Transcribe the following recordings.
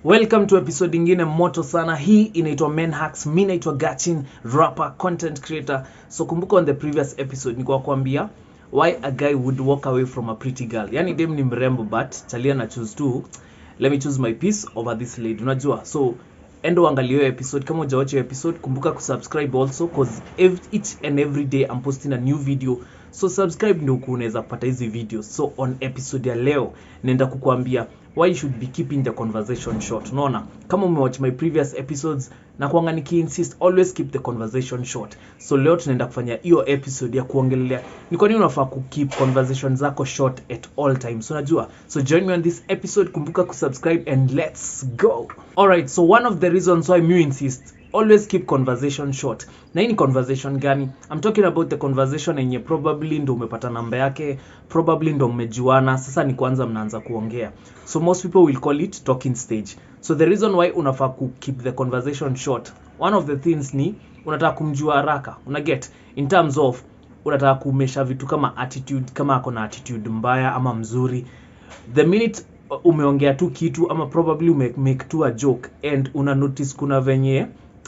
Welcome to episode ingine moto sana. Hii inaitwa Men Hacks. Mimi naitwa Gachin, rapper, content creator. So kumbuka on the previous episode nilikuwa kuambia why a guy would walk away from a pretty girl. Yani dem ni mrembo but chalia na choose to let me choose my peace over this lady. Unajua? So endo angalia hiyo episode. Kama hujawatch hiyo episode, kumbuka kusubscribe also cause each and every day I'm posting a new video. So subscribe ndio unaweza kupata hizi videos. So on episode ya leo naenda kukuambia why you should be keeping the conversation short. Unaona, kama umewatch my previous episodes na kuanga insist always keep the conversation short. So leo tunaenda kufanya hiyo episode ya kuongelea ni kwa nini unafaa ku keep conversation zako short at all times. Unajua? So join me on this episode, kumbuka kusubscribe and let's go. Alright, so one of the reasons why me insist always keep conversation short. Na hii ni conversation gani? I'm talking about the conversation yenye probably ndo umepata namba yake, probably ndo mmejuana, sasa ni kwanza mnaanza kuongea. So most people will call it talking stage. So the reason why unafaa ku keep the conversation short, one of the things ni unataka kumjua haraka. Unaget? In terms of unataka kumesha vitu kama attitude, kama ako na attitude mbaya ama mzuri. The minute umeongea tu kitu ama probably make tu a joke and una notice kuna venye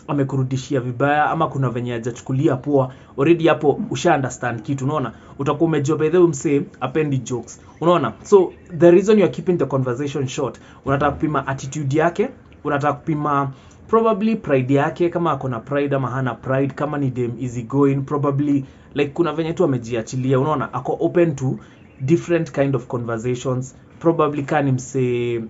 amekurudishia vibaya ama kuna venye hajachukulia poa, already hapo usha understand kitu. Unaona, utakuwa umejua by the way msee apendi jokes. Unaona, so the reason you are keeping the conversation short, unataka kupima attitude yake, unataka kupima probably pride yake, kama ako na pride ama hana pride, kama ni dem easy going, probably like kuna venye tu amejiachilia. Unaona, ako open to different kind of conversations. Probably kani mse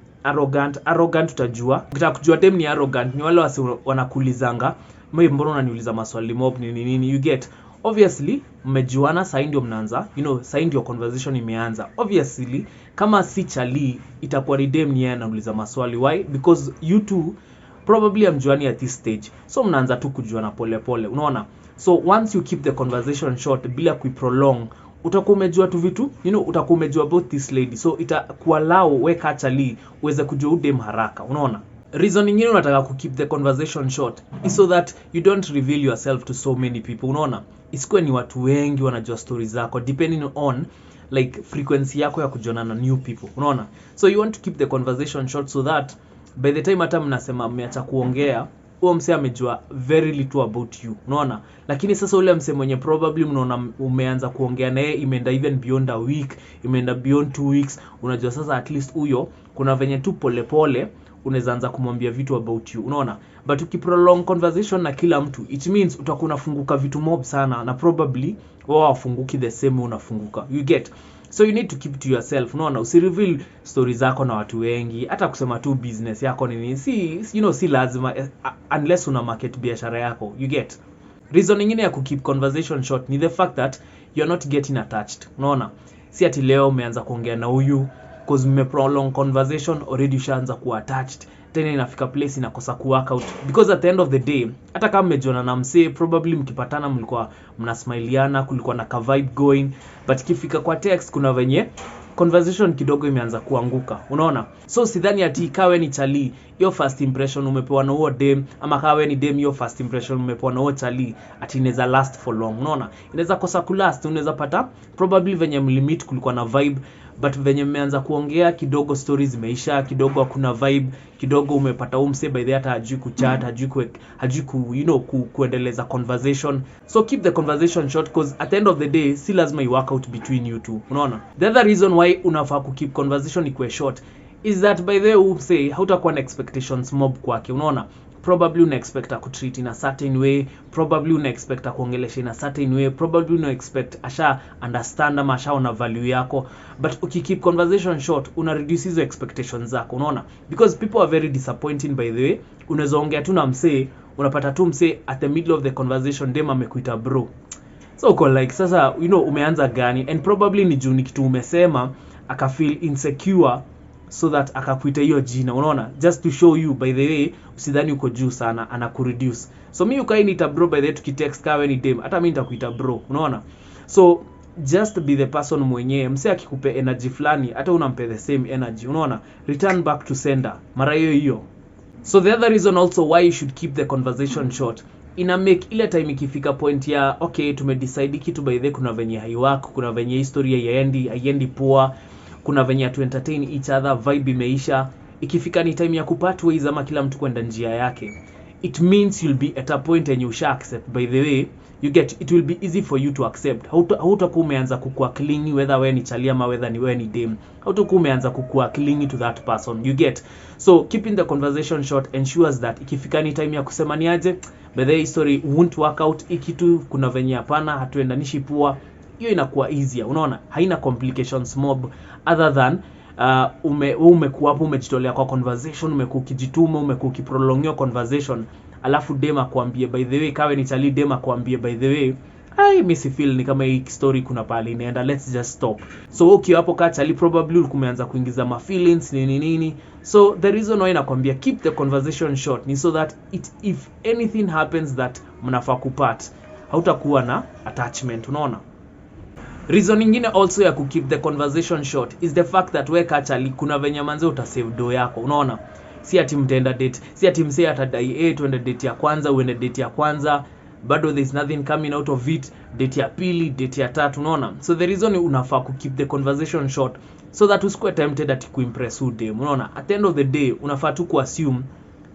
arrogant utajua. Ukitaka kujua dem ni arrogant ni wale wase wanakulizanga, "Mimi mbona unaniuliza maswali mob nini?" You get? Obviously mmejuana, sasa ndio mnaanza, sasa ndio conversation imeanza. Obviously kama si chali itakuwa ni dem ni yeye anauliza maswali. Why? Because you two probably amjuani at this stage. So mnaanza tu kujuana pole pole. Unaona? So once you keep the conversation short bila kuiprolong, utakuwa umejua tu vitu, utakuwa umejua about this lady. So itakuallow wewe kachali uweze kujua dem haraka. Unaona? Reason nyingine unataka ku keep the conversation short is so that you don't reveal yourself to so many people. Unaona? Isikuwe ni watu wengi wanajua stories zako depending on like frequency yako ya kujiona na new people. Unaona? So you want to keep the conversation short so that by the time hata mnasema mmeacha kuongea, huyo mse amejua very little about you. Unaona? Lakini sasa ule mse mwenye probably mnaona umeanza kuongea naye imeenda even beyond a week, imeenda beyond 2 weeks, unajua sasa at least huyo kuna venye tu pole pole unaweza anza kumwambia vitu about you. Unaona? But ukiprolong conversation na kila mtu, it means utakuwa unafunguka vitu mob sana na probably wao wafunguki the same unafunguka. You get? So you need to keep to yourself. Unaona, usireveal stories zako na watu wengi. Hata kusema tu business yako nini, si lazima unless una market biashara yako. You get? Reason nyingine ya ku keep conversation short ni the fact that you're not getting attached. Unaona, si ati leo umeanza kuongea na huyu cause prolong conversation already ushaanza kuwa attached, tena inafika place inakosa ku work out. Because at the end of the day, hata kama mmejiona na msee, probably mkipatana mlikuwa mnasmiliana, kulikuwa na ka vibe going, but kifika kwa text kuna venye conversation kidogo imeanza kuanguka. Unaona? So sidhani ati kawe ni chali hiyo first impression umepewa na huo dem, ama kawe ni dem hiyo first impression umepewa na huo chali ati inaweza last for long. Unaona? Inaweza kosa ku last. Unaweza pata probably venye mlimit kulikuwa na vibe, but venye mmeanza kuongea kidogo stories zimeisha, kidogo hakuna vibe, kidogo umepata umse by the hata hajui kuchat, hajui kuendeleza conversation. So keep the conversation short cause at the end of the day si lazima you work out between you two. Unaona? The other reason why unafaa ku keep conversation ikuwe short is that by the way umse hautakuwa na expectations mob kwake. Unaona? Probably una expect to treat in a certain way, probably una expect kuongelesha in a certain way, probably una expect asha understand ama asha ona value yako, but ukikeep conversation short una reduce hizo expectations zako. Unaona? Because people are very disappointing by the way. Unaweza ongea tu na msee, unapata tu msee at the middle of the conversation dem amekuita bro. So uko like sasa umeanza gani, and probably ni juu ni kitu umesema aka feel insecure so that akakuita hiyo jina. Unaona? Just to show you by the way usidhani uko juu sana, anakureduce. So mimi ukainiita bro by the way tukitext kawe ni dem, hata mimi nitakuita bro. Unaona? So just be the person mwenyewe. Mse akikupe energy fulani hata unampe the same energy. Unaona? Return back to sender mara hiyo. So the other reason also why you should keep the conversation short, ina make ile time ikifika point ya okay tumedecide kitu by the way kuna venye haiwako, kuna venye historia haiendi poa, kuna venye to entertain each other, vibe imeisha, ikifika ni time ya kupart ways ama kila mtu kwenda njia yake, it means you'll be at a point and you shall accept. By the way, you get, it will be easy for you to accept. Hautakuwa umeanza kukua clingy, whether wewe ni chali ama whether ni wewe ni dem. Hautakuwa umeanza kukua clingy to that person, you get. So keeping the conversation short ensures that ikifika ni time ya kusema ni aje, by the way, story won't work out, ikitu kuna venye hapana, hatuendanishi poa, hiyo inakuwa easier, unaona, haina complications mob other than umekuwa hapo umejitolea kwa conversation, umekuwa ukijituma, umekuwa ukiprolongio conversation, alafu dema kuambie by the way, kawe ni chali dema kuambie by the way, mimi si feel ni kama hii story kuna pale inaenda, let's just stop. So ukiwa hapo ka chali probably umeanza kuingiza ma feelings nini. So the reason why nakwambia keep the conversation short ni so that if anything happens that mnafaa kupart, hautakuwa na attachment, unaona. Reason nyingine also ya keep the conversation short is the fact that we kachali kuna venye manze utasave do yako, unaona. Si ati mtenda date, si ati msee atadai tuende date ya kwanza, uende date ya kwanza, bado there's nothing coming out of it, date ya pili, date ya tatu, unaona. So the reason unafaa keep the conversation short so that usikue tempted at kuimpress who dem, unaona. At the end of the day unafaa tu assume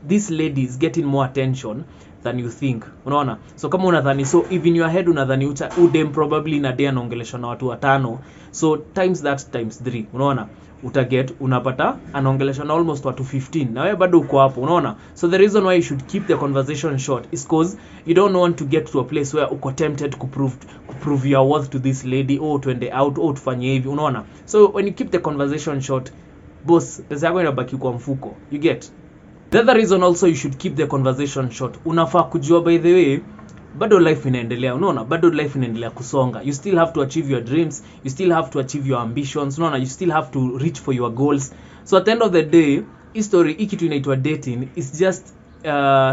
this lady is getting more attention than you think, unaona. So kama unadhani, so even your head unadhani udem probably na day anaongelesha na watu 5, so times that times 3, unaona, unapata anaongelesha na almost watu 15 na wewe bado uko hapo, unaona. So the reason why you should keep the conversation short is because you don't want to get to a place where uko tempted to prove your worth to this lady, tuende out, tufanye hivi, unaona. So when you keep the conversation short, boss, pesa yako inabaki kwa mfuko, you get. The other reason also you should keep the conversation short, unafaa kujua by the way, bado life inaendelea, unaona, bado life inaendelea kusonga. You still have to achieve your dreams, you still have to achieve your ambitions, unaona, you still have to reach for your goals. So at the end of the day, history hii kitu inaitwa dating is just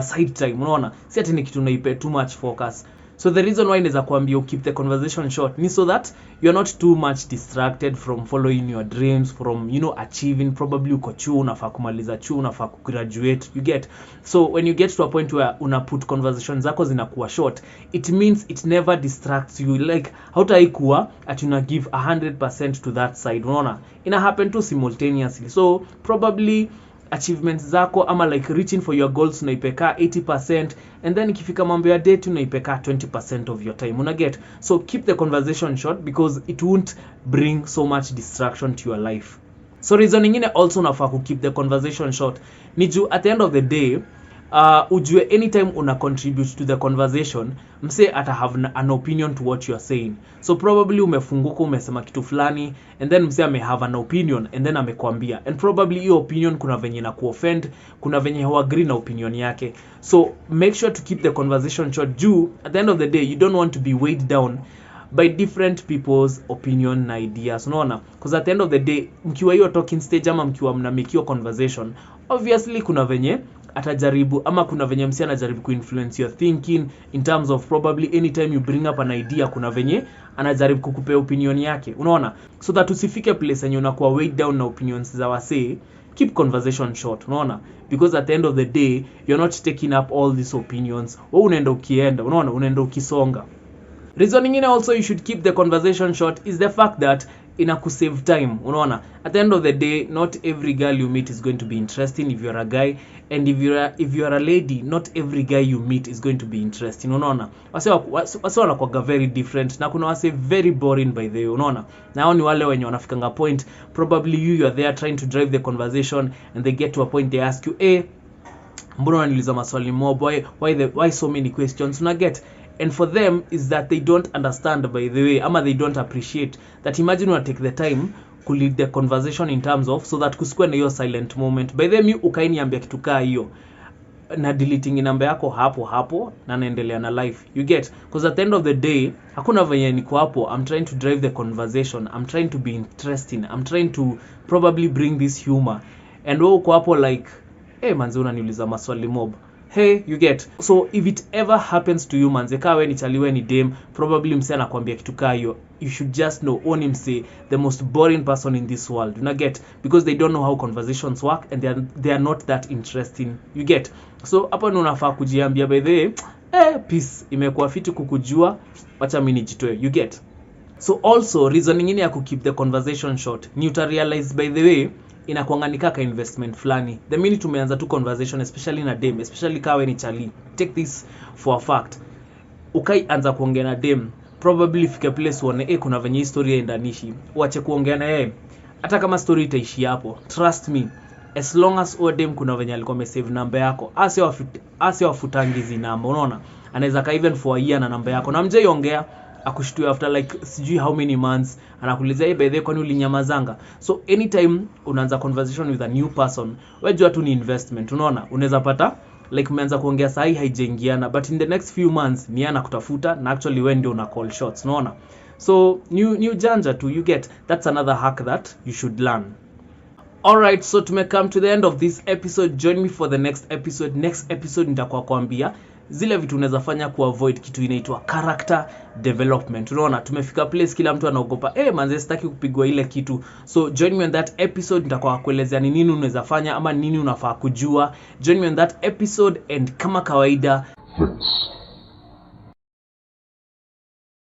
side time, unaona, si ati ni kitu unaipe too much focus. So the reason why neza kuambia keep the conversation short ni so that you're not too much distracted from following your dreams, from achieving. Probably uko chuo, unafaa kumaliza chuo, unafaa graduate, you get. So when you get to a point where una put conversations zako zinakuwa short, it means it never distracts you. Like hautaikuwa ati una give 100% to that side, unaona. Ina happen to simultaneously. So probably achievements zako ama like reaching for your goals unaipeka 80%, and then ikifika mambo ya date unaipeka 20% of your time, una get. So keep the conversation short because it won't bring so much distraction to your life. So reason nyingine also unafaa keep the conversation short ni juu at the end of the day, ujue anytime una contribute to the conversation, mse ata have an opinion to what you are saying. So probably umefunguka umesema kitu fulani, and then mse ame have an opinion and then amekwambia, and probably hiyo opinion kuna venye na kuoffend, kuna venye huagree na opinion yake. So make sure to keep the conversation short juu at the end of the day you don't want to be weighed down by different people's opinion na ideas, unaona. Because at the end of the day, mkiwa hiyo talking stage ama mkiwa mna make your conversation, obviously kuna venye atajaribu ama kuna venye msi anajaribu kuinfluence your thinking in terms of probably anytime you bring up an idea, kuna venye anajaribu kukupea opinion yake, unaona. So that usifike place yenye unakuwa weighed down na opinions za wasee, keep conversation short, unaona. Because at the end of the day, you're not taking up all these opinions. Wewe unaenda ukienda, unaona, unaenda ukisonga. Reason nyingine also you should keep the conversation short is the fact that inakusave time, unaona. At the end of the day, not every girl you meet is going to be interesting if you're a guy, and if you're a lady, not every guy you meet is going to be interesting, unaona. Wase wanakuwa very different, na kuna wase very boring by the way, unaona. Na hao ni wale wenye wanafikanga point, probably you are there trying to drive the conversation and they get to a point they ask you, mbona unaniuliza maswali mob, why so many questions, una get. And for them is that they don't understand by the way, ama they don't appreciate that. Imagine you take the time to lead the conversation in terms of so that kusikwe na hiyo silent moment. By the way, ukainiambia kitu kaa hiyo na deleting namba yako hapo na naendelea na life, you get. Because at the end of the day hakuna venye niko hapo, I'm trying to drive the conversation, I'm trying to be interesting, I'm trying to probably bring this humor, and wewe uko hapo like manze unaniuliza maswali mob. Hey, you get. So if it ever happens to you, manze, ka we ni chaliwe ni dem, probably mse anakuambia kitu kaa hiyo, you should just know, on him say the most boring person in this world, you get, because they don't know how conversations work and they are not that interesting, you get. So hapa ni unafaa kujiambia by the way, peace, imekuwa fiti kukujua, wacha mimi nijitoe, you get. So also reason nyingine ya keep the conversation short ni uta realize by the way inakuanga ni kaka investment fulani. The minute tumeanza tu conversation, especially na dem, especially kawe ni chali, take this for a fact, anza kuongea na dem, probably fike place uone kuna venye historia endanishi, uache kuongea na yeye. Hata kama story itaishi hapo, trust me, as long as dem kuna venye alikuwa amesave number yako, asi wafutangizi namba, unaona, anaweza ka even for a year na namba yako, na mje ongea akushtue after like sijui how many months, anakuuliza by the way kwani ulinyamazanga. So anytime unaanza conversation with a new person, wewe jua tu ni investment, unaona, unaweza pata like umeanza kuongea sahi haijaingiana, but in the next few months ni ana kutafuta na actually when ndio una call shots, unaona. So new janja tu, you get, that's another hack that you should learn. Alright, so come to the end of this episode. Join me for the next episode. Next episode nitakuwa kuambia zile vitu unaweza fanya avoid kitu inaitwa character development. Unaona, tumefika place kila mtu anaogopa, manze sitaki kupigwa ile kitu. So join me on that episode, nitakuwa kuelezea ni nini unaweza fanya ama nini unafaa kujua. Join me on that episode, and kama kawaida, thanks.